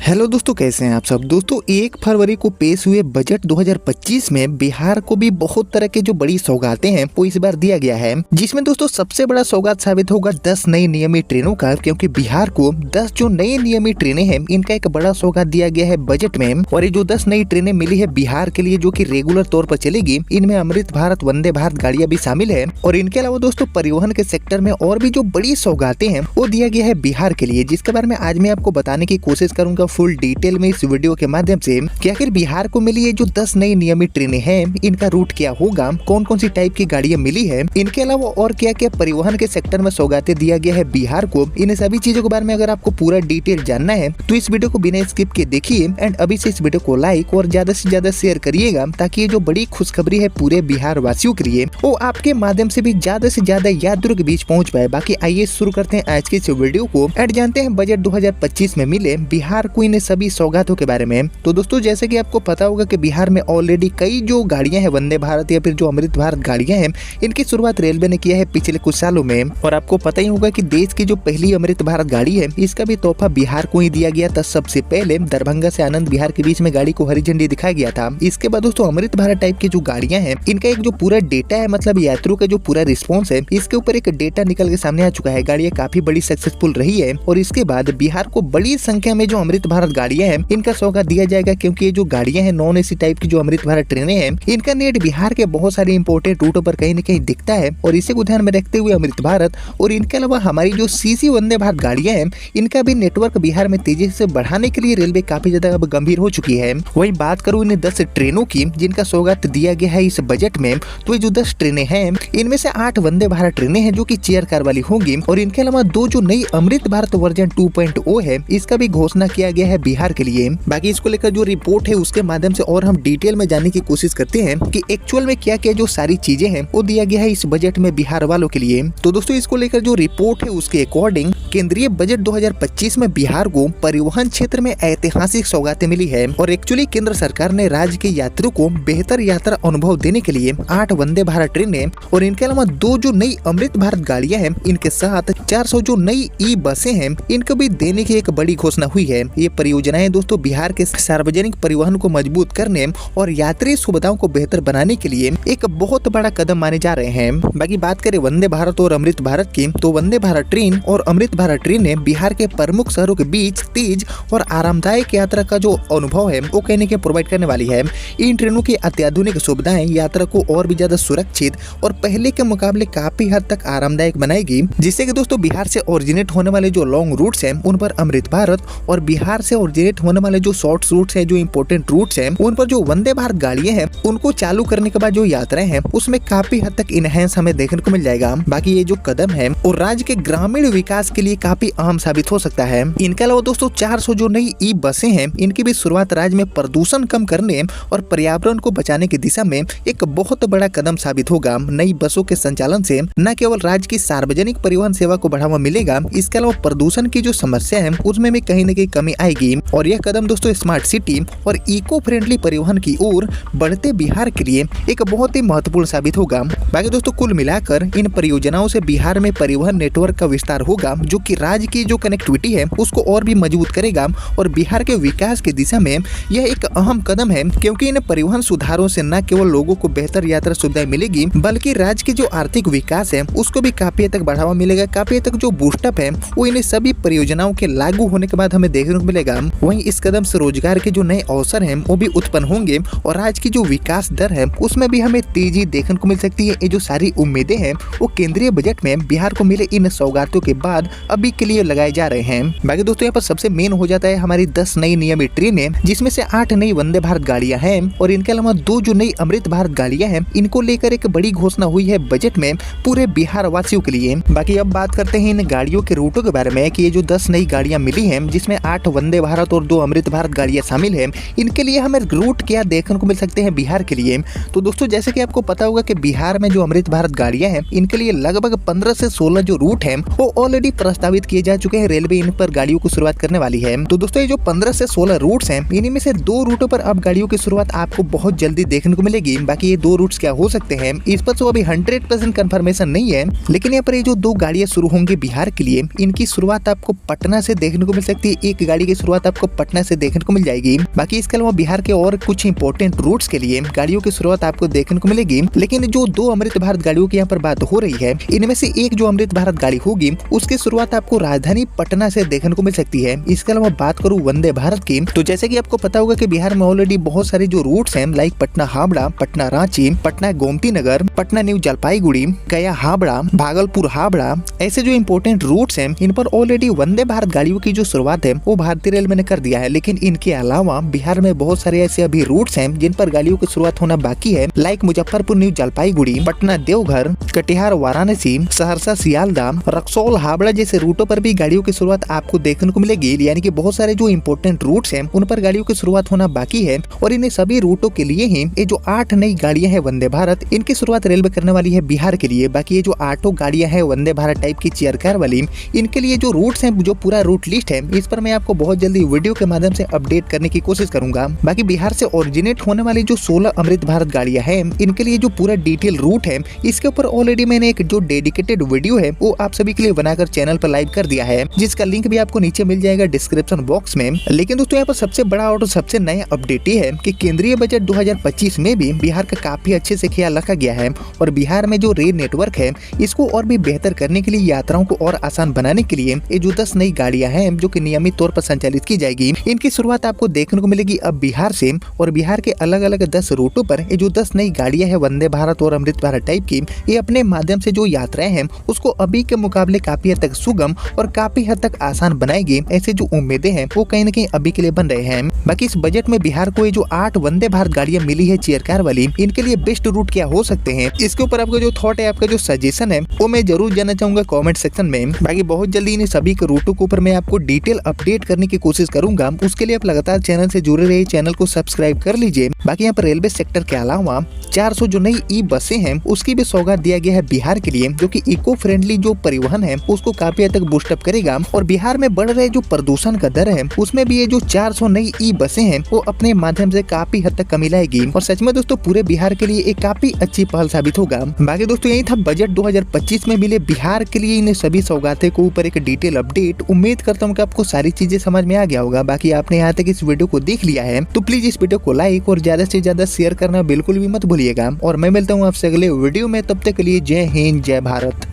Hello दोस्तों, कैसे हैं आप सब। दोस्तों 1 फरवरी को पेश हुए बजट 2025 में बिहार को भी बहुत तरह के जो बड़ी सौगातें हैं वो इस बार दिया गया है, जिसमें दोस्तों सबसे बड़ा सौगात साबित होगा 10 नई नियमित ट्रेनों का, क्योंकि बिहार को 10 जो नई नियमित ट्रेनें हैं इनका एक बड़ा सौगात दिया गया है बजट में। और ये जो 10 नई ट्रेनें मिली है बिहार के लिए जो की रेगुलर तौर पर चलेगी, इनमें अमृत भारत, वंदे भारत गाड़ियां भी शामिल है। और इनके अलावा दोस्तों परिवहन के सेक्टर में और भी जो बड़ी सौगातें हैं वो दिया गया है बिहार के लिए, जिसके बारे में आज मैं आपको बताने की कोशिश करूंगा फुल डिटेल में इस वीडियो के माध्यम से कि आखिर बिहार को मिली ये जो 10 नई नियमित ट्रेनें हैं इनका रूट क्या होगा, कौन कौन सी टाइप की गाड़ियां मिली है, इनके अलावा और क्या क्या परिवहन के सेक्टर में सौगातें दिया गया है बिहार को। इन सभी चीजों के बारे में अगर आपको पूरा डिटेल जानना है तो इस वीडियो को बिना स्किप के देखिए एंड अभी से इस वीडियो को लाइक और ज्यादा से ज्यादा शेयर करिएगा, ताकि ये जो बड़ी खुशखबरी है पूरे बिहार वासियों के लिए वो आपके माध्यम से भी ज्यादा से ज्यादा यात्रियों के बीच पहुंच पाए। बाकी आइए शुरू करते हैं आज के इस वीडियो को एंड जानते हैं बजट 2025 में मिले बिहार को इन सभी सौगातों के बारे में। तो दोस्तों जैसे कि आपको पता होगा कि बिहार में ऑलरेडी कई जो गाड़ियां हैं वंदे भारत या फिर जो अमृत भारत गाड़ियां हैं इनकी शुरुआत रेलवे ने किया है पिछले कुछ सालों में। और आपको पता ही होगा कि देश की जो पहली अमृत भारत गाड़ी है इसका भी तोहफा बिहार को ही दिया गया था। सबसे पहले दरभंगा से आनंद विहार के बीच में गाड़ी को हरी झंडी दिखाया गया था। इसके बाद दोस्तों अमृत भारत टाइप की जो गाड़ियां हैं इनका एक जो पूरा डेटा है, मतलब यात्रियों का जो पूरा रिस्पॉन्स है, इसके ऊपर एक डेटा निकल के सामने आ चुका है। गाड़ियां काफी बड़ी सक्सेसफुल रही है और इसके बाद बिहार को बड़ी संख्या में जो अमृत भारत गाड़ियां हैं इनका सौगात दिया जाएगा, क्योंकि ये जो गाड़ियां हैं नॉन एसी टाइप की जो अमृत भारत ट्रेनें हैं इनका नेट बिहार के बहुत सारे इंपोर्टेंट रूटों पर कहीं न कहीं दिखता है। और इसे को ध्यान में रखते हुए अमृत भारत और इनके अलावा हमारी जो सीसी वंदे भारत गाड़ियां हैं इनका भी नेटवर्क बिहार में तेजी से बढ़ाने के लिए रेलवे काफी ज्यादा अब गंभीर हो चुकी है। वही बात करूं इन 10 ट्रेनों की जिनका सौगात दिया गया है इस बजट में, तो ये जो 10 ट्रेनें हैं इनमें से 8 वंदे भारत ट्रेनें हैं जो की चेयर कार वाली होंगी, और इनके अलावा 2 जो नई अमृत भारत वर्जन 2.0 है इसका भी घोषणा किया गया है बिहार के लिए। बाकी इसको लेकर जो रिपोर्ट है उसके माध्यम से और हम डिटेल में जानने की कोशिश करते हैं कि एक्चुअल में क्या क्या जो सारी चीजें हैं वो दिया गया है इस बजट में बिहार वालों के लिए। तो दोस्तों इसको लेकर जो रिपोर्ट है उसके अकॉर्डिंग केंद्रीय बजट 2025 में बिहार को परिवहन क्षेत्र में ऐतिहासिक सौगातें मिली है। और एक्चुअली केंद्र सरकार ने राज्य के यात्रियों को बेहतर यात्रा अनुभव देने के लिए 8 वंदे भारत ट्रेनें और इनके अलावा 2 जो नई अमृत भारत गाड़ियां हैं इनके साथ 400 जो नई ई बसें हैं इनको भी देने की एक बड़ी घोषणा हुई है। ये परियोजनाएं दोस्तों बिहार के सार्वजनिक परिवहन को मजबूत करने और यात्री सुविधाओं को बेहतर बनाने के लिए एक बहुत बड़ा कदम माने जा रहे हैं। बाकी बात करें वंदे भारत और अमृत भारत की, तो वंदे भारत ट्रेन और अमृत भारत ट्रेनें बिहार के प्रमुख शहरों के बीच तेज और आरामदायक यात्रा का जो अनुभव है वो कहने के प्रोवाइड करने वाली है। इन ट्रेनों की अत्याधुनिक सुविधाएं यात्रा को और भी ज्यादा सुरक्षित और पहले के मुकाबले काफी हद तक आरामदायक बनाएगी, जिससे कि दोस्तों बिहार से ओरिजिनेट होने वाले जो लॉन्ग रूट्स हैं उन पर अमृत भारत और बिहार से ओरिजिनेट होने वाले जो शॉर्ट रूट्स हैं, जो इंपोर्टेंट रूट्स हैं, उन पर जो वंदे भारत गाड़ियां हैं उनको चालू करने के बाद जो यात्राएं हैं उसमें काफी हद तक इनहेंस हमें देखने को मिल जाएगा। बाकी ये जो कदम है और राज्य के ग्रामीण विकास के लिए काफी अहम साबित हो सकता है। इनके अलावा दोस्तों 400 जो नई ई बसें हैं इनकी भी शुरुआत राज्य में प्रदूषण कम करने और पर्यावरण को बचाने की दिशा में एक बहुत बड़ा कदम साबित होगा। नई बसों के संचालन से न केवल राज्य की सार्वजनिक परिवहन सेवा को बढ़ावा मिलेगा, इसके अलावा प्रदूषण की जो समस्या है उसमें भी कहीं न कहीं कमी आएगी। और यह कदम दोस्तों स्मार्ट सिटी और इको फ्रेंडली परिवहन की ओर बढ़ते बिहार के लिए एक बहुत ही महत्वपूर्ण साबित होगा। बाकी दोस्तों कुल मिलाकर इन परियोजनाओं से बिहार में परिवहन नेटवर्क का विस्तार होगा, जो कि राज्य की जो कनेक्टिविटी है उसको और भी मजबूत करेगा। और बिहार के विकास की दिशा में यह एक अहम कदम है, क्योंकि इन परिवहन सुधारों से न केवल लोगों को बेहतर यात्रा सुविधाएं मिलेगी बल्कि राज्य की जो आर्थिक विकास है उसको भी काफी हद तक बढ़ावा मिलेगा। काफी हद तक जो बूस्टअप है वो इन सभी परियोजनाओं के लागू होने के बाद हमें देखने को मिलेगा। वहीं इस कदम से रोजगार के जो नए अवसर हैं वो भी उत्पन्न होंगे और राज्य की जो विकास दर है उसमें भी हमें तेजी देखने को मिल सकती है। ये जो सारी उम्मीदें हैं वो केंद्रीय बजट में बिहार को मिले इन सौगातों के बाद अभी के लिए लगाए जा रहे हैं। बाकी दोस्तों यहाँ पर सबसे मेन हो जाता है हमारी 10 नई नियमित ट्रेनें, जिसमें से 8 नई वंदे भारत गाड़ियां हैं और इनके अलावा 2 जो नई अमृत भारत गाड़ियां हैं इनको लेकर एक बड़ी घोषणा हुई है बजट में पूरे बिहार वासियों के लिए। बाकी अब बात करते हैं इन गाड़ियों के रूटों के बारे में कि ये जो 10 नई गाड़ियां मिली हैं जिसमें 8 वंदे भारत और 2 अमृत भारत गाड़ियां शामिल है, इनके लिए हमें रूट क्या देखने को मिल सकते हैं बिहार के लिए। तो दोस्तों जैसे कि आपको पता होगा कि बिहार में जो अमृत भारत गाड़ियां हैं इनके लिए लगभग 15 से 16 जो रूट हैं वो ऑलरेडी प्रस्तावित किए जा चुके हैं। रेलवे इन पर गाड़ियों की शुरुआत करने वाली है। तो दोस्तों ये जो 15 से 16 रूट्स हैं इन्हीं में से 2 रूटों पर अब गाड़ियों की शुरुआत आपको बहुत जल्दी देखने को मिलेगी। बाकी ये 2 रूट्स क्या हो सकते हैं इस पर तो अभी 100% कंफर्मेशन नहीं है, लेकिन यहाँ पर ये जो 2 गाड़ियां शुरू होंगी बिहार के लिए इनकी शुरुआत आपको पटना से देखने को मिल सकती है। एक गाड़ी की शुरुआत आपको पटना से देखने को मिल जाएगी। बाकी इसके अलावा बिहार के और कुछ इंपोर्टेंट रूट्स के लिए गाड़ियों की शुरुआत आपको देखने को मिलेगी। लेकिन जो 2 अमृत भारत गाड़ियों की यहाँ पर बात हो रही है, इनमें से एक जो अमृत भारत गाड़ी होगी उसकी शुरुआत आपको राजधानी पटना से देखने को मिल सकती है। इसके अलावा बात करूँ वंदे भारत की, तो जैसे कि आपको पता होगा कि बिहार में ऑलरेडी बहुत सारे जो रूट्स हैं लाइक पटना हावड़ा, पटना रांची, पटना गोमती नगर, पटना न्यू जलपाईगुड़ी, गया हावड़ा, भागलपुर हावड़ा, ऐसे जो इंपोर्टेंट रूट्स हैं इन पर ऑलरेडी वंदे भारत गाड़ियों की जो शुरुआत है वो भारतीय रेलवे ने कर दिया है। लेकिन इनके अलावा बिहार में बहुत सारे ऐसे अभी रूट्स हैं जिन पर गाड़ियों की शुरुआत होना बाकी है, लाइक मुजफ्फरपुर न्यू जलपाईगुड़ी, पटना देवघर, कटिहार वाराणसी, सहरसा सियालदा, रक्सौल हावड़ा जैसे रूटों पर भी गाड़ियों की शुरुआत आपको देखने को मिलेगी। यानी कि बहुत सारे जो इंपोर्टेंट रूट्स हैं उन पर गाड़ियों की शुरुआत होना बाकी है और इन सभी रूटों के लिए ही ये जो 8 नई गाड़ियां हैं वंदे भारत, इनकी शुरुआत रेलवे करने वाली है बिहार के लिए। बाकी ये जो 8 गाड़ियां हैं वंदे भारत टाइप की चेयर कार वाली, इनके लिए जो रूट्स हैं, जो पूरा रूट लिस्ट है, इस पर मैं आपको बहुत जल्दी वीडियो के माध्यम से अपडेट करने की कोशिश करूंगा। बाकी बिहार से ओरिजिनेट होने वाली जो 16 अमृत भारत गाड़ियां हैं, इनके लिए जो पूरा डिटेल रूट है, इसके ऊपर ऑलरेडी मैंने एक जो डेडिकेटेड वीडियो है वो आप सभी के लिए बनाकर चैनल पर लाइव कर दिया है, जिसका लिंक भी आपको नीचे मिल जाएगा डिस्क्रिप्शन बॉक्स में। लेकिन दोस्तों यहाँ पर सबसे बड़ा और सबसे नया अपडेट ये है कि केंद्रीय बजट 2025 में भी बिहार का काफी अच्छे से ख्याल रखा गया है और बिहार में जो रेल नेटवर्क है इसको और भी बेहतर करने के लिए, यात्राओं को और आसान बनाने के लिए ये जो 10 नई गाड़ियां हैं जो कि नियमित तौर पर संचालित की जाएगी, इनकी शुरुआत आपको देखने को मिलेगी अब बिहार से। और बिहार के अलग अलग 10 रूटों पर ये जो 10 नई गाड़ियां हैं वंदे भारत और अमृत भारत टाइप की, ये अपने माध्यम से जो यात्राएं हैं उसको अभी के मुकाबले काफी हद तक सुगम और काफी हद तक आसान बनाएगी। ऐसे जो उम्मीदें हैं वो कहीं न कहीं अभी के लिए बन रहे हैं। बाकी इस बजट में बिहार को ये जो 8 वंदे भारत गाड़ियां मिली है चेयर कार वाली, इनके लिए बेस्ट रूट क्या हो सकते हैं, इसके ऊपर आपका जो थॉट है, आपका जो सजेशन है वो मैं जरूर जानना चाहूंगा कमेंट सेक्शन में। बाकी बहुत जल्दी इन सभी के रूटों के ऊपर मैं आपको डिटेल अपडेट करने की कोशिश करूंगा। उसके लिए आप लगातार चैनल से जुड़े रहिए, चैनल को सब्सक्राइब कर लीजिए। बाकी यहाँ पर रेलवे सेक्टर के अलावा 400 जो नई ई बसें हैं उसकी भी सौगात दिया गया है बिहार के लिए, जो कि इको फ्रेंडली जो परिवहन है उसको काफी हद तक बूस्टअप करेगा। और बिहार में बढ़ रहे जो प्रदूषण का दर है उसमें भी ये जो 400 नई ई बसें हैं वो अपने माध्यम से काफी हद तक कमी लाएगी और सच में दोस्तों पूरे बिहार के लिए एक काफी अच्छी पहल साबित होगा। बाकी दोस्तों यही था बजट 2025 में मिले बिहार के लिए इन सभी सौगातों के ऊपर एक डिटेल अपडेट। उम्मीद करता हूँ कि आपको सारी चीजें समझ में आ गया होगा। बाकी आपने यहाँ तक इस वीडियो को देख लिया है तो प्लीज इस वीडियो को लाइक और ज्यादा से ज्यादा शेयर करना बिल्कुल भी मत भूलिएगा। और मैं मिलता हूँ आपसे अगले वीडियो में, तब तक के लिए जय हिंद जय भारत।